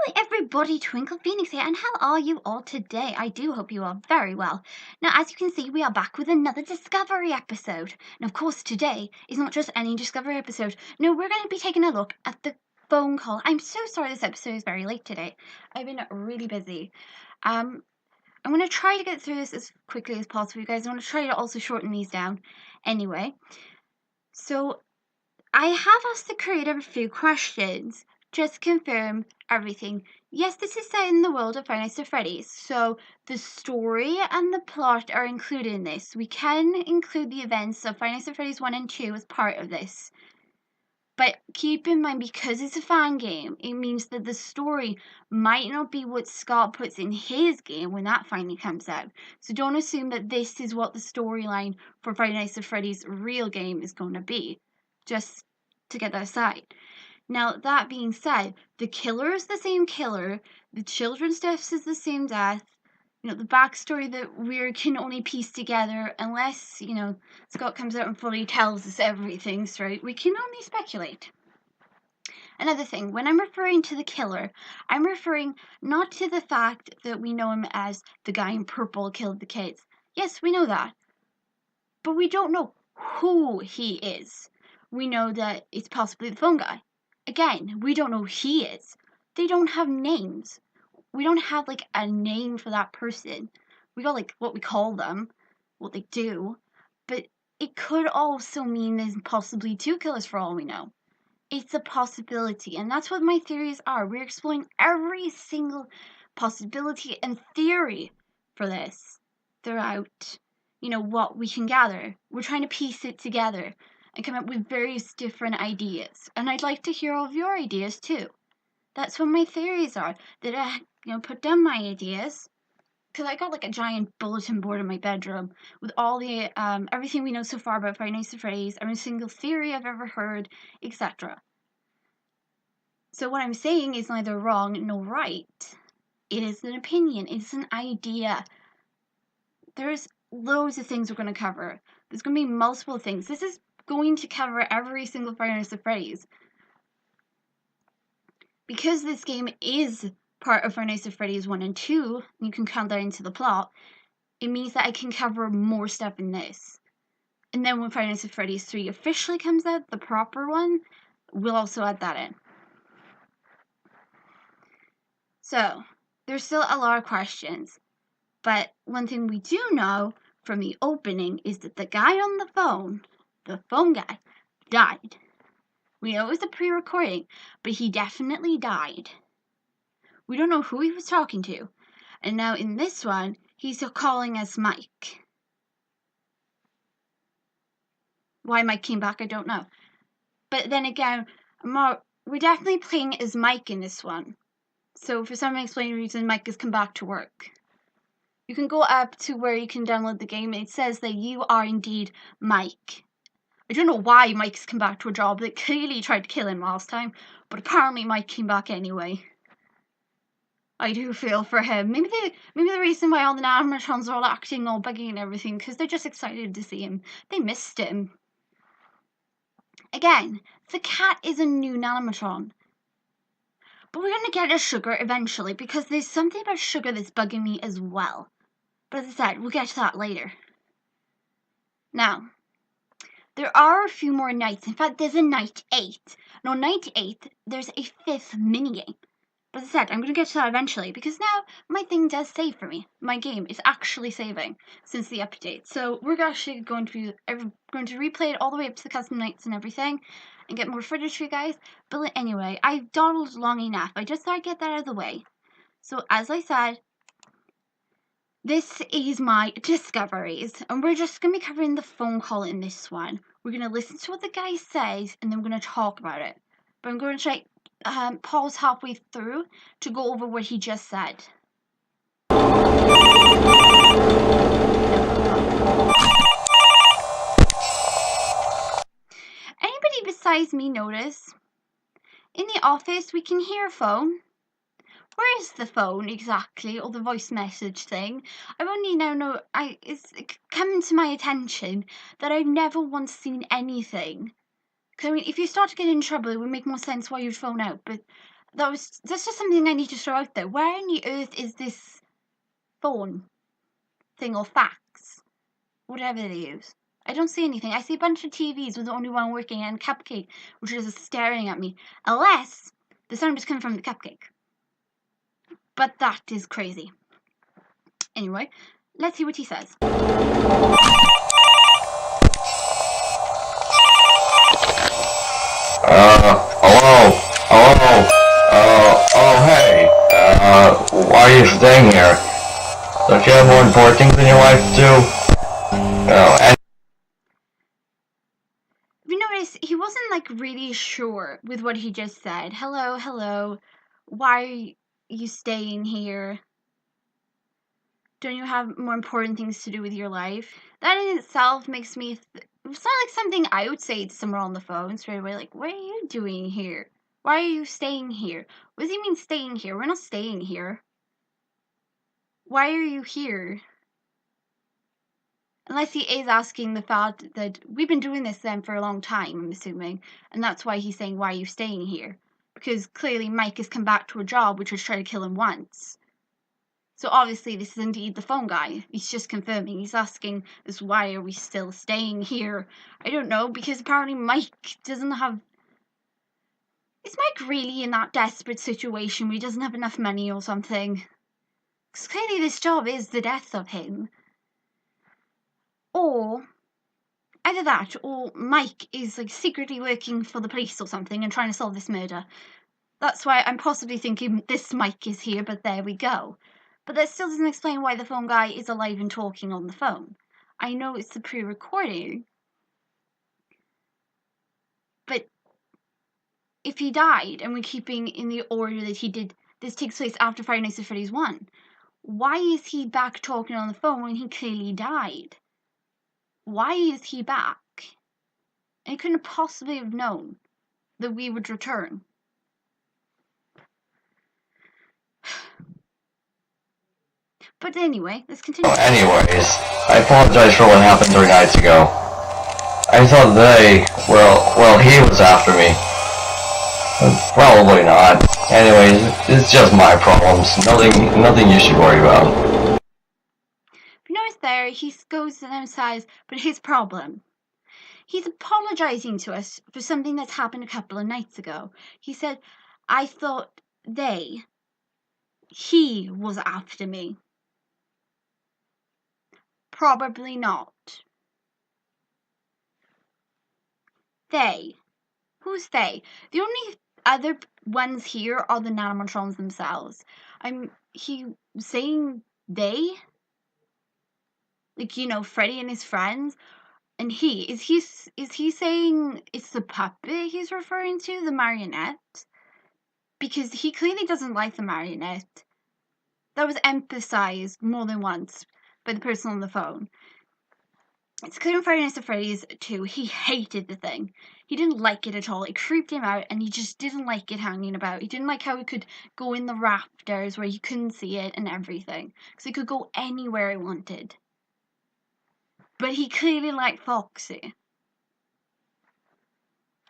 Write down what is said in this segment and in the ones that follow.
Hi everybody, TwinklePhoenix here, and how are you all today? I do hope you are very well. Now, as you can see, we are back with another Discovery episode. And of course, today is not just any Discovery episode. No, we're going to be taking a look at the phone call. I'm so sorry this episode is very late today. I've been really busy. I'm going to try to get through this as quickly as possible, you guys. I'm going to try to also shorten these down. Anyway, so I have asked the creator a few questions. Just confirm everything. Yes, this is set in the world of Five Nights at Freddy's, so the story and the plot are included in this. We can include the events of Five Nights at Freddy's 1 and 2 as part of this. But keep in mind, because it's a fan game, it means that the story might not be what Scott puts in his game when that finally comes out. So don't assume that this is what the storyline for Five Nights at Freddy's real game is going to be. Just to get that aside. Now, that being said, the killer is the same killer, the children's deaths is the same death, the backstory that we can only piece together unless, Scott comes out and fully tells us everything straight. We can only speculate. Another thing, when I'm referring to the killer, I'm referring not to the fact that we know him as the guy in purple killed the kids. Yes, we know that. But we don't know who he is. We know that it's possibly the phone guy. Again, we don't know who he is. They don't have names. We don't have, a name for that person. We got, what we call them, what they do. But it could also mean there's possibly two killers for all we know. It's a possibility, and that's what my theories are. We're exploring every single possibility and theory for this throughout, what we can gather. We're trying to piece it together and come up with various different ideas. And I'd like to hear all of your ideas too. That's what my theories are. That I, put down my ideas. Because I got a giant bulletin board in my bedroom with all the, everything we know so far about Five Nights at Freddy's, every single theory I've ever heard, etc. So what I'm saying is neither wrong nor right. It is an opinion. It's an idea. There's loads of things we're going to cover. There's going to be multiple things. This is going to cover every single Five Nights at Freddy's. Because this game is part of Five Nights at Freddy's 1 and 2, you can count that into the plot, it means that I can cover more stuff in this. And then when Five Nights at Freddy's 3 officially comes out, the proper one, we'll also add that in. So, there's still a lot of questions. But one thing we do know from the opening is that the guy on the phone guy, died. We know it was a pre-recording, but he definitely died. We don't know who he was talking to. And now in this one, he's calling us Mike. Why Mike came back, I don't know. But then again, we're definitely playing as Mike in this one. So for some unexplained reason, Mike has come back to work. You can go up to where you can download the game. It says that you are indeed Mike. I don't know why Mike's come back to a job that clearly tried to kill him last time, but apparently Mike came back anyway. I do feel for him. Maybe the reason why all the animatrons are all acting all buggy and everything, because they're just excited to see him. They missed him. Again, the cat is a new animatron. But we're going to get to Sugar eventually, because there's something about Sugar that's bugging me as well. But as I said, we'll get to that later. Now, there are a few more nights. In fact, there's a night 8. And on night 8, there's a 5th minigame. But as I said, I'm going to get to that eventually, because now my thing does save for me. My game is actually saving since the update. So we're actually going to replay it all the way up to the custom nights and everything, and get more footage for you guys. But anyway, I've dawdled long enough. I just thought I'd get that out of the way. So as I said, this is my discoveries, and we're just going to be covering the phone call in this one. We're going to listen to what the guy says, and then we're going to talk about it. But I'm going to try pause halfway through to go over what he just said. Anybody besides me notice? In the office, we can hear a phone. Where is the phone exactly, or the voice message thing? I've only now know it's coming to my attention that I've never once seen anything. Because, if you start to get in trouble, it would make more sense why you'd phone out. But That's just something I need to throw out there. Where on the earth is this phone thing or fax? Whatever they use. I don't see anything. I see a bunch of TVs with only one working and a cupcake, which is staring at me. Unless the sound is coming from the cupcake. But that is crazy. Anyway, let's see what he says. Hello? Hello? Oh, hey. Why are you staying here? Don't you have more important things in your life to do? And If you notice, he wasn't like really sure with what he just said. Hello, why are you staying here? Don't you have more important things to do with your life? That in itself makes me, it's not like something I would say to someone on the phone straight away, like, what are you doing here? Why are you staying here? What does he mean staying here? We're not staying here. Why are you here? Unless he is asking the fact that we've been doing this then for a long time, I'm assuming. And that's why he's saying, why are you staying here? Because clearly Mike has come back to a job which was trying to kill him once. So obviously this is indeed the phone guy. He's just confirming. He's asking us, why are we still staying here? I don't know, because apparently Mike doesn't have... Is Mike really in that desperate situation where he doesn't have enough money or something? Because clearly this job is the death of him. Or either that, or Mike is like secretly working for the police or something and trying to solve this murder. That's why I'm possibly thinking this Mike is here, but there we go. But that still doesn't explain why the phone guy is alive and talking on the phone. I know it's the pre-recording, but if he died and we're keeping in the order that he did, this takes place after Five Nights at Freddy's 1. Why is he back talking on the phone when he clearly died? Why is he back? And he couldn't possibly have known that we would return. But anyway, let's continue. anyways, I apologize for what happened 3 nights ago. I thought he was after me. Probably not. Anyways, it's just my problems. Nothing you should worry about. If you notice there, he goes and says, but his problem. He's apologizing to us for something that's happened a couple of nights ago. He said, I thought he was after me. Probably not. They. Who's they? The only other ones here are the nanomatrons themselves. He saying they? Like, you know, Freddy and his friends? And is he saying it's the puppet he's referring to, the marionette? Because he clearly doesn't like the marionette. That was emphasized more than once by the person on the phone. It's clear in Five Nights at Freddy's 2, he hated the thing. He didn't like it at all. It creeped him out, and he just didn't like it hanging about. He didn't like how it could go in the rafters where you couldn't see it and everything. Because it could go anywhere it wanted. But he clearly liked Foxy.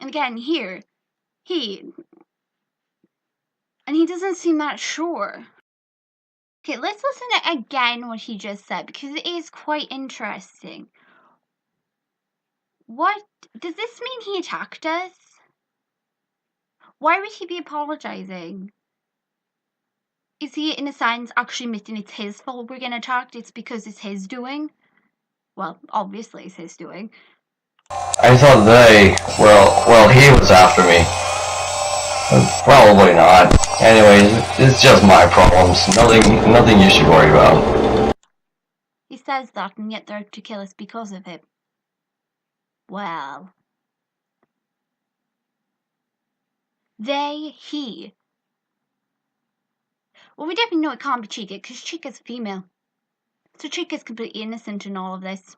And again, here, he doesn't seem that sure. Okay, let's listen to again what he just said, because it is quite interesting. What? Does this mean he attacked us? Why would he be apologizing? Is he, in a sense, actually admitting it's his fault we're getting attacked? It's because it's his doing? Well, obviously it's his doing. I thought he was after me. Probably not. Anyways, it's just my problems. Nothing you should worry about. He says that, and yet they're out to kill us because of it. Well. He. Well, we definitely know it can't be Chica, because Chica's female. So Chica's completely innocent in all of this.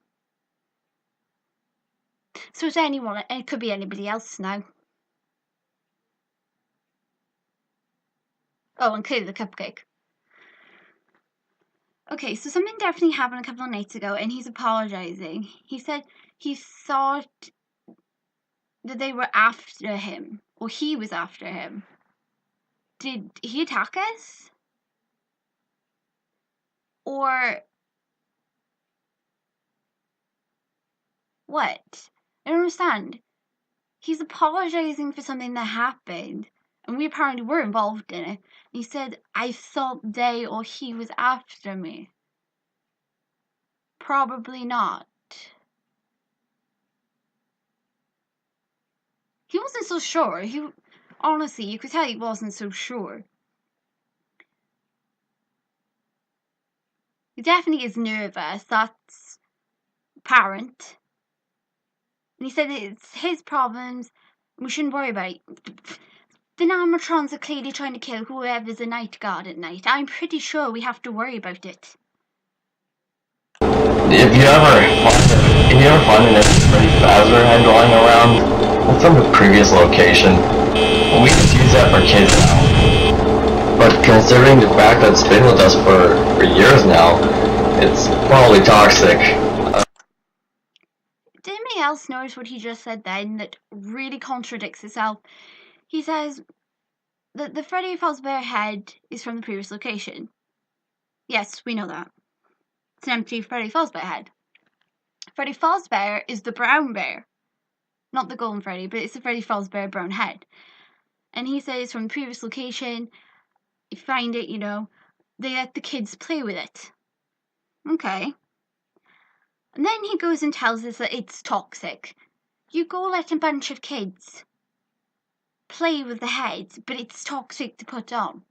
So it's anyone, and it could be anybody else now. Oh, and clearly the cupcake. Okay, so something definitely happened a couple of nights ago, and he's apologizing. He said he thought that they were after him, or he was after him. Did he attack us? Or what? I don't understand. He's apologizing for something that happened, and we apparently were involved in it. He said, I thought they or he was after me. Probably not. He wasn't so sure. Honestly, you could tell he wasn't so sure. He definitely is nervous. That's apparent. And he said it's his problems. We shouldn't worry about it. The animatrons are clearly trying to kill whoever's a night guard at night. I'm pretty sure we have to worry about it. If you ever find an Freddy Fazbear head lying around from the previous location, we just use that for kids now. But considering the fact that it's been with us for years now, it's probably toxic. Did anybody else notice what he just said then that really contradicts itself? He says that the Freddy Fazbear head is from the previous location. Yes, we know that. It's an empty Freddy Fazbear head. Freddy Fazbear is the brown bear. Not the golden Freddy, but it's the Freddy Fazbear brown head. And he says from the previous location, you find it, they let the kids play with it. Okay. And then he goes and tells us that it's toxic. You go let a bunch of kids play with the heads, but it's toxic to put on.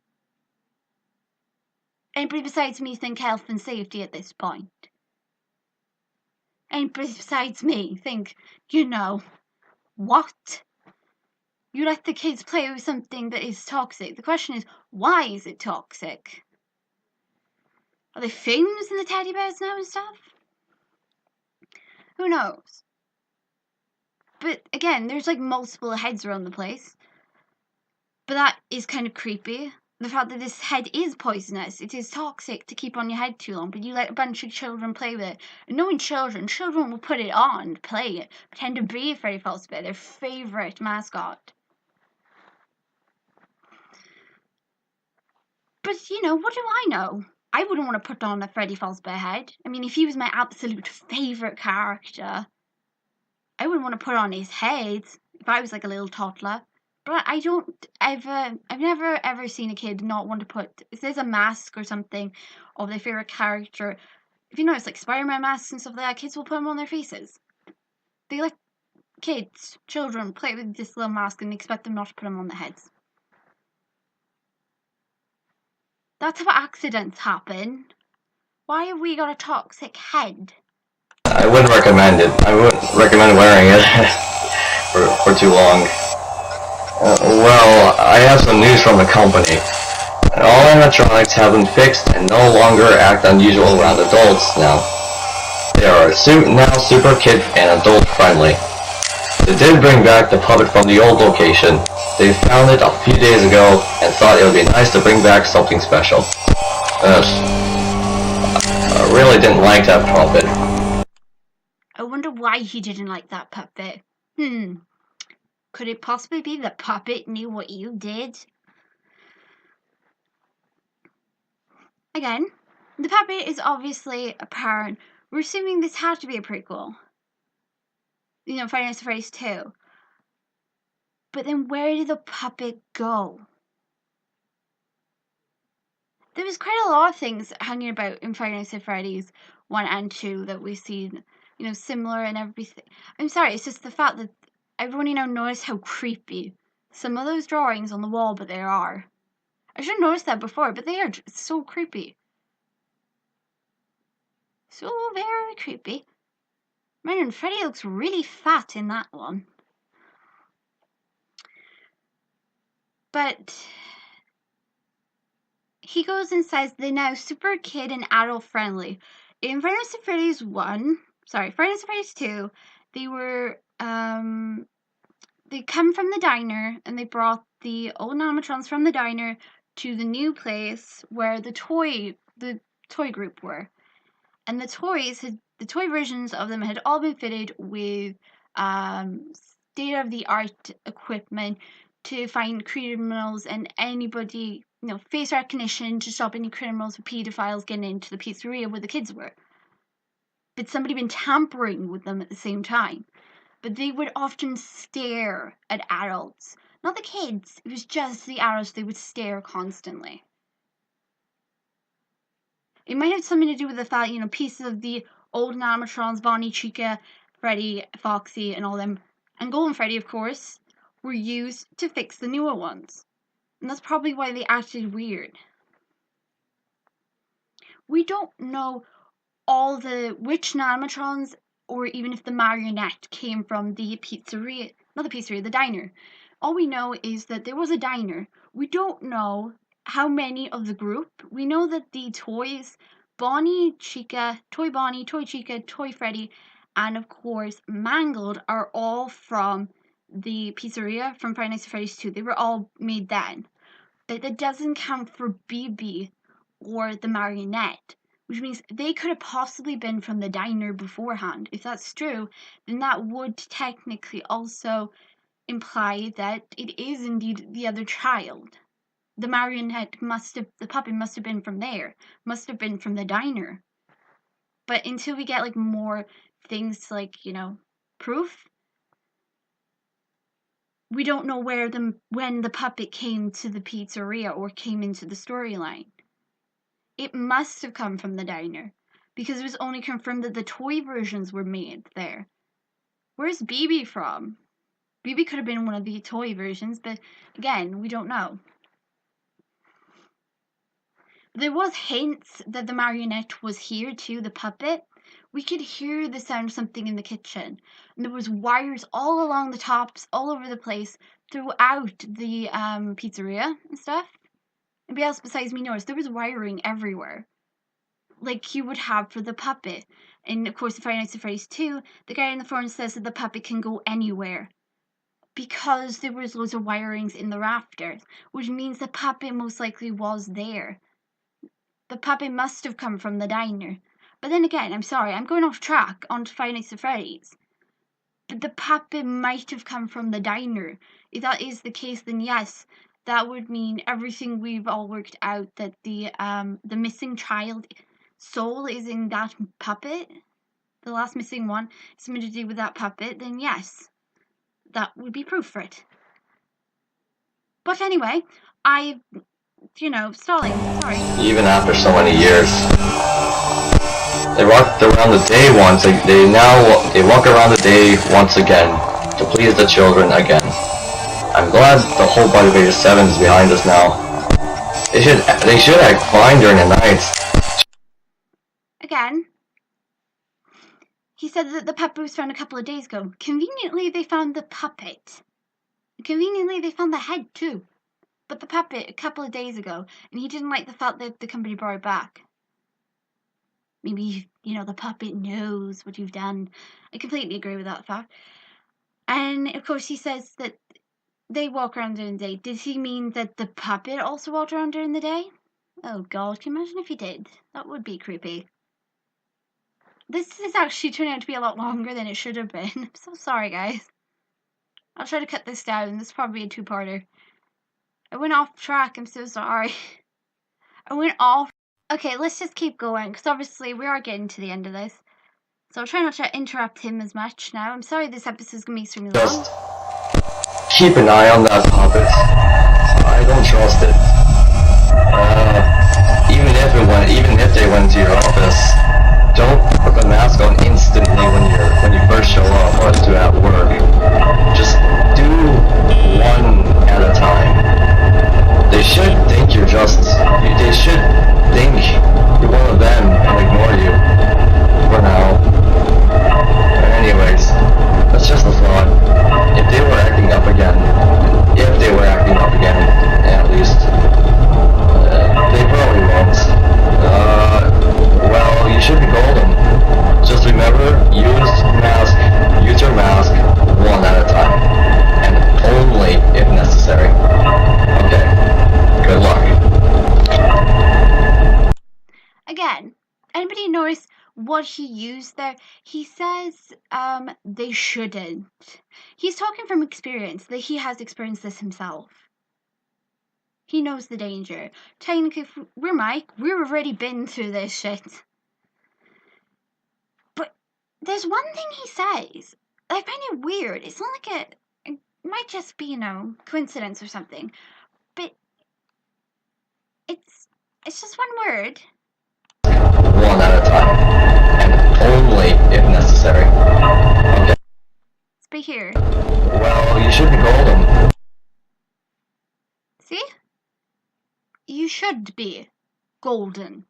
Anybody besides me think health and safety at this point? Anybody besides me think, what? You let the kids play with something that is toxic. The question is, why is it toxic? Are there fumes in the teddy bears now and stuff? Who knows? But again, there's like multiple heads around the place. But that is kind of creepy. The fact that this head is poisonous. It is toxic to keep on your head too long, but you let a bunch of children play with it. And knowing children will put it on, play it, pretend to be Freddy Fazbear, their favourite mascot. But, what do I know? I wouldn't want to put on a Freddy Fazbear head. I mean, if he was my absolute favourite character, I wouldn't want to put on his head if I was like a little toddler. But I've never ever seen a kid not want to put, if there's a mask or something of their favourite character, if you notice, like Spider-Man masks and stuff like that, kids will put them on their faces. They let children, play with this little mask and expect them not to put them on their heads. That's how accidents happen. Why have we got a toxic head? I wouldn't recommend it. I wouldn't recommend wearing it for too long. Well, I have some news from the company. All animatronics have been fixed and no longer act unusual around adults now. They are now super kid and adult friendly. They did bring back the puppet from the old location. They found it a few days ago and thought it would be nice to bring back something special. I really didn't like that puppet. I wonder why he didn't like that puppet. Could it possibly be the puppet knew what you did? Again, the puppet is obviously a parent. We're assuming this had to be a prequel. Five Nights at Freddy's 2. But then where did the puppet go? There was quite a lot of things hanging about in Five Nights at Freddy's 1 and 2 that we've seen, similar and everything. I'm sorry, it's just the fact that I've only now noticed how creepy some of those drawings on the wall, but they are. I should have noticed that before, but they are so creepy. So very creepy. Man, Freddy looks really fat in that one. But he goes and says they're now super kid and adult friendly. In Five Nights at Freddy's 2, they were they come from the diner and they brought the old animatrons from the diner to the new place where the toy group were. And the toy versions of them had all been fitted with state-of-the-art equipment to find criminals and anybody, face recognition to stop any criminals or pedophiles getting into the pizzeria where the kids were. But somebody been tampering with them at the same time. But they would often stare at adults. Not the kids, it was just the adults they would stare constantly. It might have something to do with the fact, pieces of the old animatrons, Bonnie, Chica, Freddy, Foxy, and all them, and Golden Freddy, of course, were used to fix the newer ones. And that's probably why they acted weird. We don't know which animatrons or even if the marionette came from the pizzeria, not the pizzeria, the diner. All we know is that there was a diner. We don't know how many of the group. We know that the toys, Bonnie, Chica, Toy Bonnie, Toy Chica, Toy Freddy, and of course Mangled are all from the pizzeria from Five Nights at Freddy's 2. They were all made then. But that doesn't count for BB or the marionette, which means they could have possibly been from the diner beforehand. If that's true, then that would technically also imply that it is indeed the other child. The the puppet must have been from there, must have been from the diner. But until we get more things proof, we don't know when the puppet came to the pizzeria or came into the storyline. It must have come from the diner, because it was only confirmed that the toy versions were made there. Where's BB from? BB could have been one of the toy versions, but again, we don't know. There was hints that the marionette was here too, the puppet. We could hear the sound of something in the kitchen. And there was wires all along the tops, all over the place, throughout the pizzeria and stuff. Nobody else besides me noticed there was wiring everywhere, like you would have for the puppet. And of course, in Five Nights at Freddy's 2, the guy in the forum says that the puppet can go anywhere because there was loads of wirings in the rafters, which means the puppet most likely was there. The puppet must have come from the diner. But then again, I'm sorry, I'm going off track onto Five Nights at Freddy's. But the puppet might have come from the diner. If that is the case, then yes, that would mean everything we've all worked out, that the missing child soul is in that puppet, the last missing one, something to do with that puppet, then yes, that would be proof for it. But anyway, stalling, sorry. Even after so many years, they walk around the day once. They walk around the day once again to please the children again. I'm glad the whole Body Beta 7 is behind us now. They should act fine during the nights. Again, he said that the puppet was found a couple of days ago. Conveniently, they found the puppet. Conveniently, they found the head too. But the puppet a couple of days ago, and he didn't like the fact that the company brought it back. Maybe, the puppet knows what you've done. I completely agree with that fact. And of course, he says that they walk around during the day. Did he mean that the puppet also walked around during the day? Oh god, can you imagine if he did? That would be creepy. This is actually turning out to be a lot longer than it should have been. I'm so sorry, guys. I'll try to cut this down. This is probably a two-parter. I went off track. I'm so sorry. I went off. Okay, let's just keep going, because obviously we are getting to the end of this. So I'll try not to interrupt him as much now. I'm sorry this episode's going to be extremely long. Just keep an eye on that puppet. I don't trust it. Even if they went to your office, don't put the mask on instantly when you first show up or at work. Just do one at a time. They should think you're they should think you're one of them and ignore you for now. But anyways, that's just a thought. If they were acting up again, at least, what he used there, he says they shouldn't. He's talking from experience, that he has experienced this himself. He knows the danger. Technically, if we're Mike, we've already been through this shit. But there's one thing he says I find it weird. It's not like it might just be, coincidence or something. But it's just one word. One at a time, and only if necessary. Okay. Let's be here. Well, you should be golden. See? You should be golden.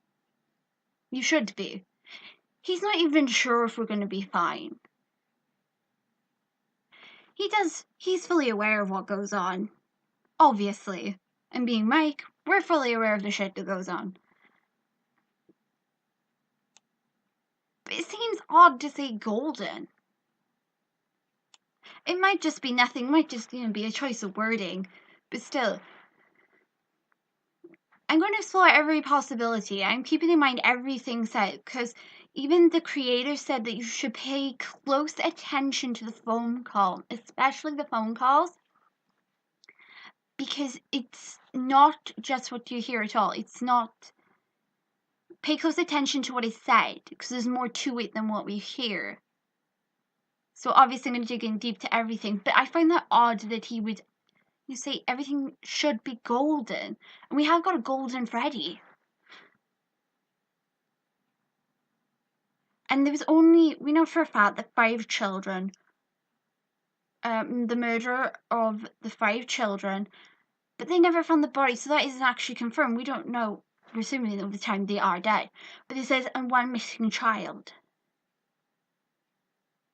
You should be. He's not even sure if we're going to be fine. He's fully aware of what goes on. Obviously. And being Mike, we're fully aware of the shit that goes on. But it seems odd to say golden. It might just be nothing, it might just be a choice of wording. But still, I'm going to explore every possibility. I'm keeping in mind everything said, because even the creator said that you should pay close attention to the phone call, especially the phone calls, because it's not just what you hear at all. It's not. Pay close attention to what is said, because there's more to it than what we hear. So obviously I'm going to dig in deep to everything, but I find that odd that he would say everything should be golden. And we have got a golden Freddy. And there was only, we know for a fact that 5 children, the murder of the 5 children, but they never found the body, so that isn't actually confirmed. We don't know, we're assuming over the time they are dead. But it says, and 1 missing child.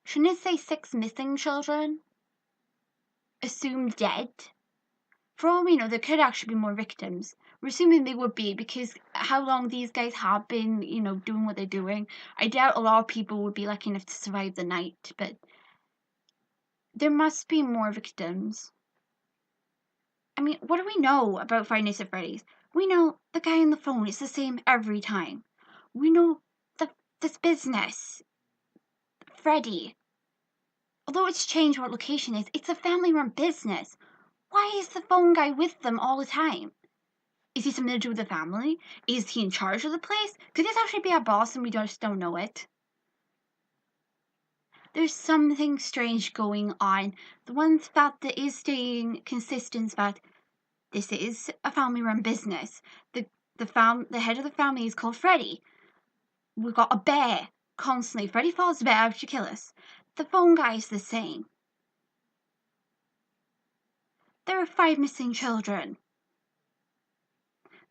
Shouldn't it say 6 missing children? Assumed dead? For all we know, there could actually be more victims. We're assuming they would be, because how long these guys have been, doing what they're doing. I doubt a lot of people would be lucky enough to survive the night, but there must be more victims. I mean, what do we know about Five Nights at Freddy's? We know the guy on the phone is the same every time. We know this business, Freddy. Although it's changed what location is, it's a family-run business. Why is the phone guy with them all the time? Is he something to do with the family? Is he in charge of the place? Could this actually be our boss and we just don't know it? There's something strange going on. The one fact that is staying consistent is that this is a family-run business. The head of the family is called Freddy. We've got a bear constantly. Freddy follows the bear out to kill us. The phone guy is the same. There are 5 missing children.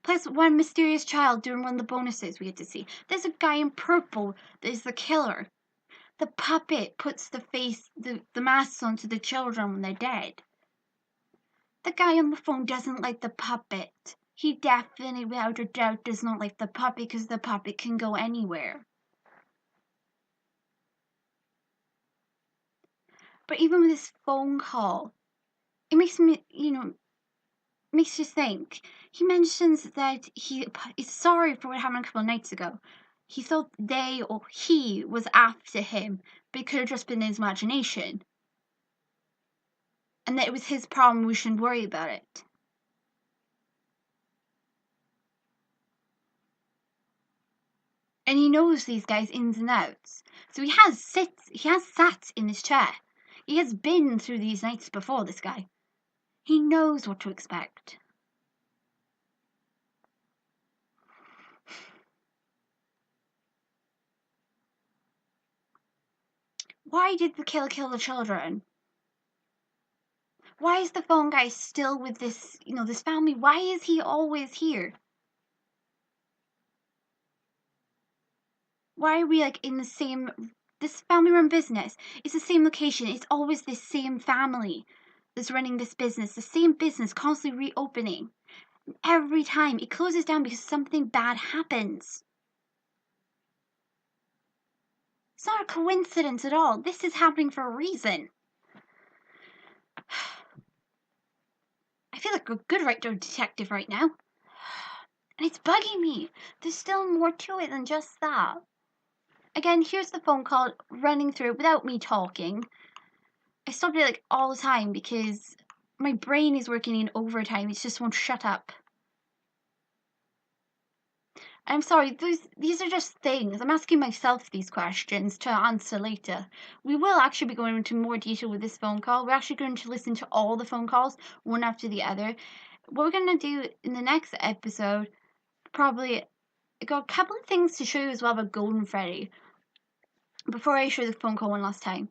Plus 1 mysterious child during one of the bonuses we get to see. There's a guy in purple that is the killer. The puppet puts the masks onto the children when they're dead. The guy on the phone doesn't like the puppet. He definitely, without a doubt, does not like the puppet because the puppet can go anywhere. But even with this phone call, it makes me, makes you think. He mentions that he is sorry for what happened a couple of nights ago. He thought they or he was after him, but it could have just been his imagination. And that it was his problem, we shouldn't worry about it. And he knows these guys ins and outs. So he has sat in his chair. He has been through these nights before, this guy. He knows what to expect. Why did the killer kill the children? Why is the phone guy still with this, this family? Why is he always here? Why are we in the same, this family-run business? It's the same location. It's always this same family that's running this business. The same business constantly reopening. Every time it closes down because something bad happens. It's not a coincidence at all. This is happening for a reason. I feel like a good writer detective right now. And it's bugging me. There's still more to it than just that. again, here's the phone call running through without me talking. I stopped it like all the time because my brain is working in overtime. It just won't shut up. I'm sorry, these are just things. I'm asking myself these questions to answer later. We will actually be going into more detail with this phone call. We're actually going to listen to all the phone calls, one after the other. What we're going to do in the next episode, probably, I got a couple of things to show you as well about Golden Freddy. Before I show the phone call one last time,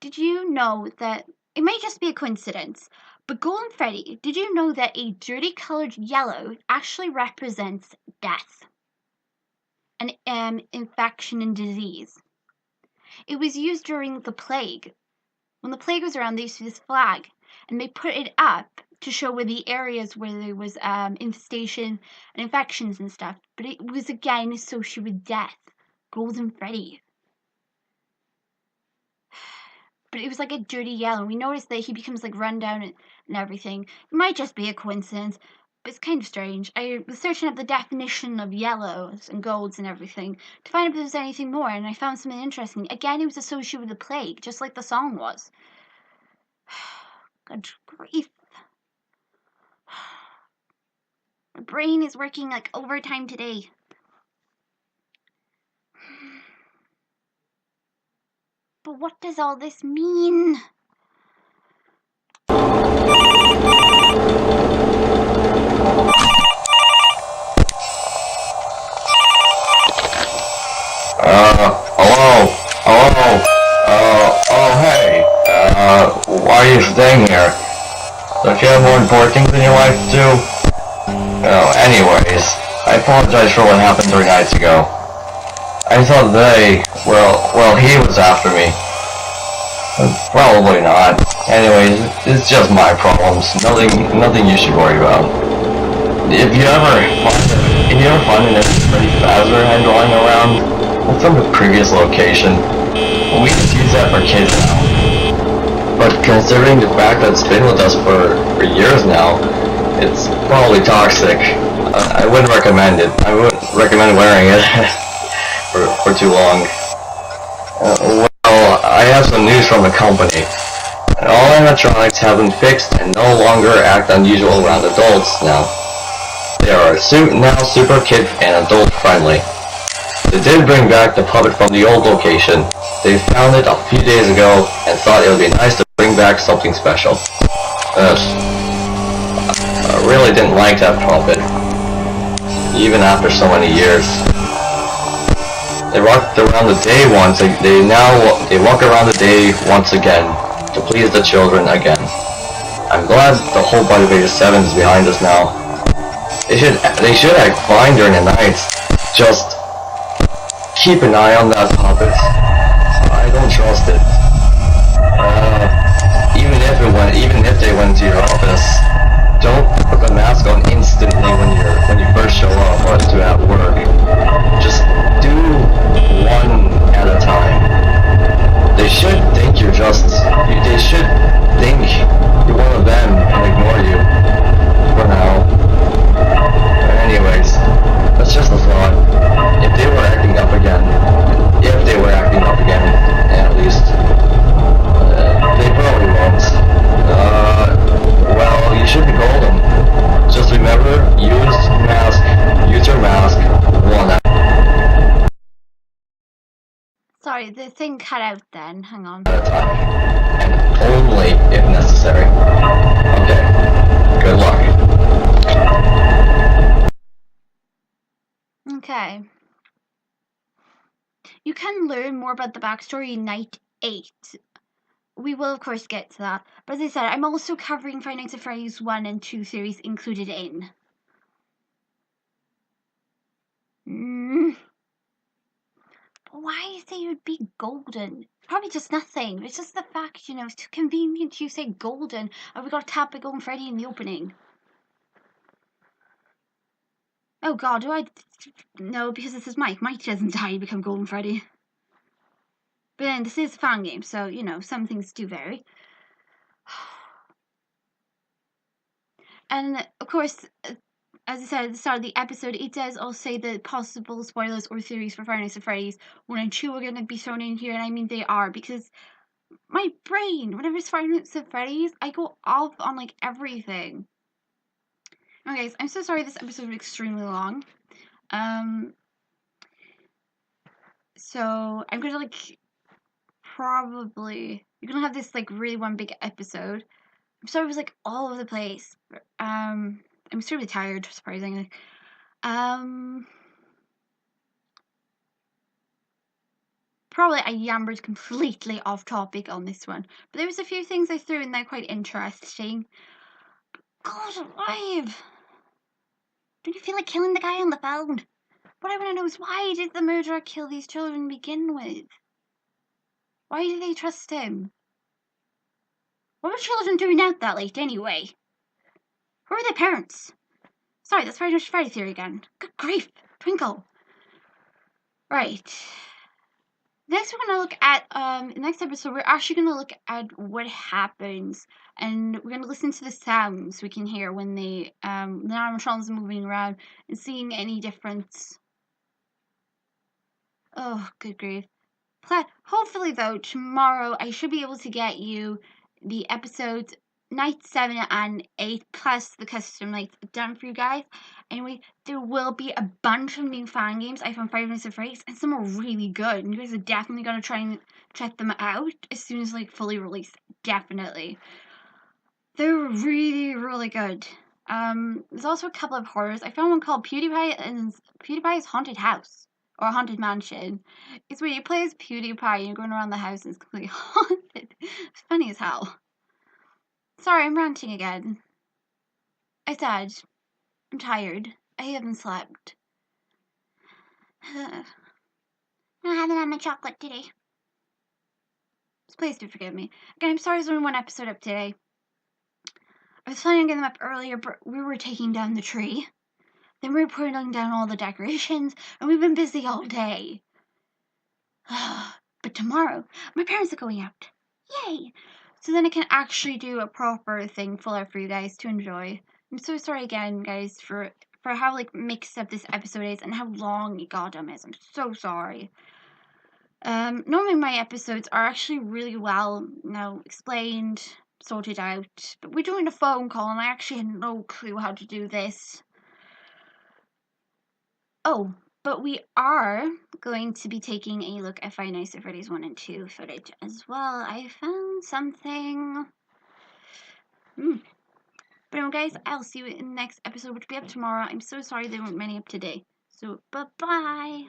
did you know that, it may just be a coincidence, but Golden Freddy, did you know that a dirty colored yellow actually represents death? An infection and disease. It was used during the plague. When the plague was around, they used this flag, and they put it up to show where the areas where there was infestation and infections and stuff. But it was again associated with death. Golden Freddy. But it was like a dirty yellow. We noticed that he becomes like run down and everything. It might just be a coincidence. But it's kind of strange. I was searching up the definition of yellows and golds and everything to find out if there was anything more, and I found something interesting. Again, it was associated with the plague, just like the song was. Good grief. My brain is working like overtime today. But what does all this mean? Hello? Hello? Oh, hey. Why are you staying here? Don't you have more important things in your life to do? Oh, anyways, I apologize for what happened 3 nights ago. I thought he was after me. Probably not. Anyways, it's just my problems. Nothing you should worry about. If you ever find an Freddy Fazbear head lying around, it's from the previous location. We just use that for kids now. But considering the fact that it's been with us for years now, it's probably toxic. I wouldn't recommend it. I wouldn't recommend wearing it for too long. Well, I have some news from the company. All animatronics have been fixed and no longer act unusual around adults now. They are now super kid and adult friendly. They did bring back the puppet from the old location. They found it a few days ago and thought it would be nice to bring back something special. I really didn't like that puppet, even after so many years. They walk around the day once. They walk around the day once again to please the children again. I'm glad the whole Body Beta 7 is behind us now. They should act fine during the nights. Just keep an eye on that puppet. I don't trust it. Even if they went to your office, don't put the mask on instantly when you first show up or to at work. Just do one at a time. They should think you're one of them and ignore you for now. But anyways, that's just a thought. If they were acting up again, at least, they probably won't. Well, you should be golden. Just remember, use your mask one Sorry, the thing cut out then. Hang on. at a time, and only if necessary. Okay, good luck. Okay. You can learn more about the backstory in Night 8. We will, of course, get to that. But as I said, I'm also covering Five Nights at Freddy's 1 and 2 series included in. But why say you'd be golden? Probably just nothing. It's just the fact, it's too convenient you say golden. And we got tapped by Golden Freddy in the opening. Oh god, do I? No, because this is Mike. Mike doesn't die to become Golden Freddy. But then this is a fan game, so, some things do vary. And, of course, as I said at the start of the episode, it does also say that possible spoilers or theories for Five Nights at Freddy's 1 and 2 are going to be thrown in here, and I mean they are, because my brain, whenever it's Five Nights at Freddy's, I go off on like everything. Okay, guys, I'm so sorry this episode was extremely long. So I'm gonna like probably you're gonna have this like really one big episode. I'm sorry it was like all over the place. I'm extremely tired, surprisingly. Probably I yammered completely off topic on this one, but there was a few things I threw in there quite interesting. God alive! Don't you feel like killing the guy on the phone? What I want to know is, why did the murderer kill these children to begin with? Why did they trust him? What were children doing out that late anyway? Who are their parents? Sorry, that's very much Freddy theory again. Good grief, Twinkle. Right. Next, we're gonna look at next episode. We're actually gonna look at what happens, and we're gonna listen to the sounds we can hear when the animatronics are moving around and seeing any difference. Oh, good grief. Hopefully, though, tomorrow I should be able to get you the episodes night 7 and 8 plus the custom nights done for you guys. Anyway, there will be a bunch of new fan games I found 5 Nights at Freddy's, and some are really good, and you guys are definitely going to try and check them out as soon as like fully released. Definitely. They're really, really good. There's also a couple of horrors. I found one called PewDiePie's Haunted House. Or Haunted Mansion. It's where you play as PewDiePie and you're going around the house and it's completely haunted. It's funny as hell. Sorry, I'm ranting again. I said, I'm tired. I haven't slept. I haven't had my chocolate today. Please do forgive me. Again, I'm sorry there's only one episode up today. I was planning on getting them up earlier, but we were taking down the tree. Then we were putting down all the decorations, and we've been busy all day. But tomorrow, my parents are going out. Yay! So then I can actually do a proper thing full out for you guys to enjoy. I'm so sorry again, guys, for how like mixed up this episode is and how long it goddamn is. I'm so sorry. Normally my episodes are actually really well, explained, sorted out. But we're doing a phone call and I actually had no clue how to do this. Oh, but we are going to be taking a look at Five Nights at Freddy's 1 and 2 footage as well. I found something. But anyway, guys, I'll see you in the next episode, which will be up tomorrow. I'm so sorry there weren't many up today. So, bye-bye.